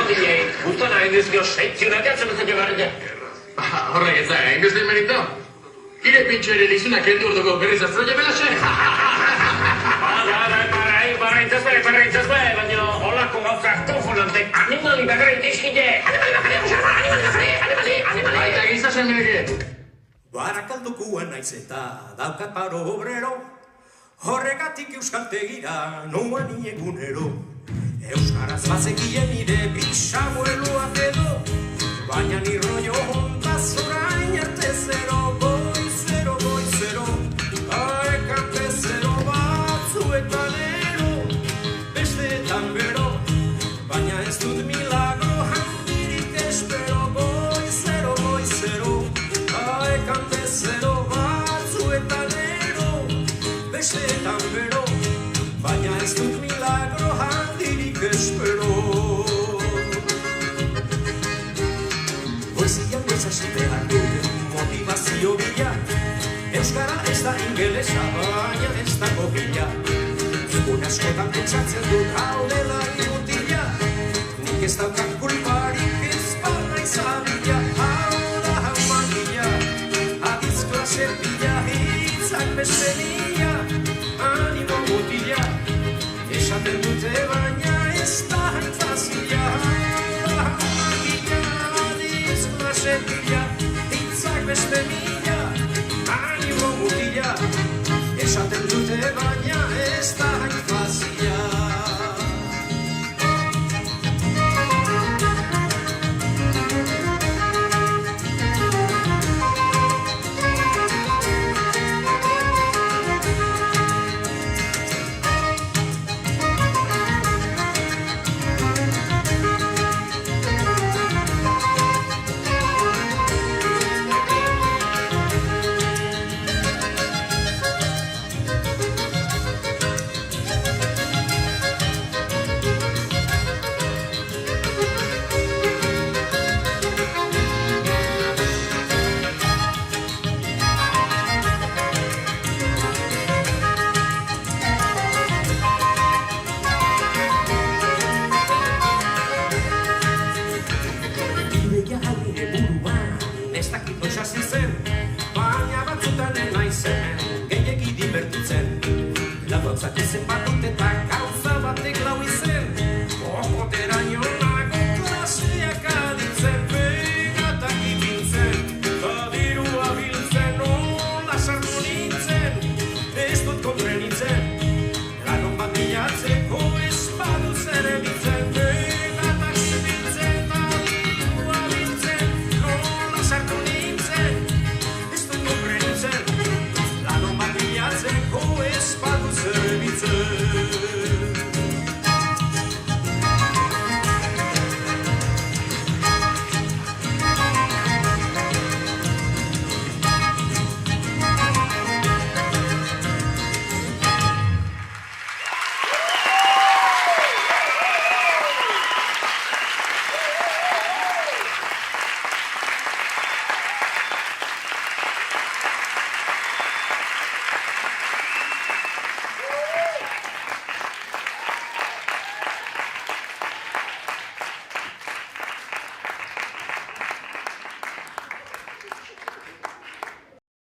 mutilei, gustona indizkio seitzunak atzen ez egebarria. Horrek ez da, inguzten merito? Ire pintxo ere dizuna kendu urduko berriz aztroia belaxe? Bara intzazue, baina holako gauzak tofonantek animali bakarrik dizkite. Animali. Aita gizasen mereke. Barakaldokuan naiz eta daukat paro obrero, horregatik euskaltegira noan egunero. Euskaraz bazekien nire bisabuelua edo, baina ni rollo hontaz orain arte zero, goizero, aekante zero batzuetan ero, besteetan bero, baina ez dut milagro handirik espero, goizero, aekante zero batzuetan ero, besteetan bero, baina ez dut milagro handirik espero. Poesia bezasitea dut motivazio bila, euskara ez da ingelesa, baina ez da kopila. Egun askotan pentsatzen dut hau dela inutila, nik ez daukat kulparik ez bana izabila. Hau da hau magila, adiz klase bila, hitzak beste mila, animo mutila, esaten dute baina ez da hain fazila. Hau da hau magila, adiz klase bila, hitzak beste mila,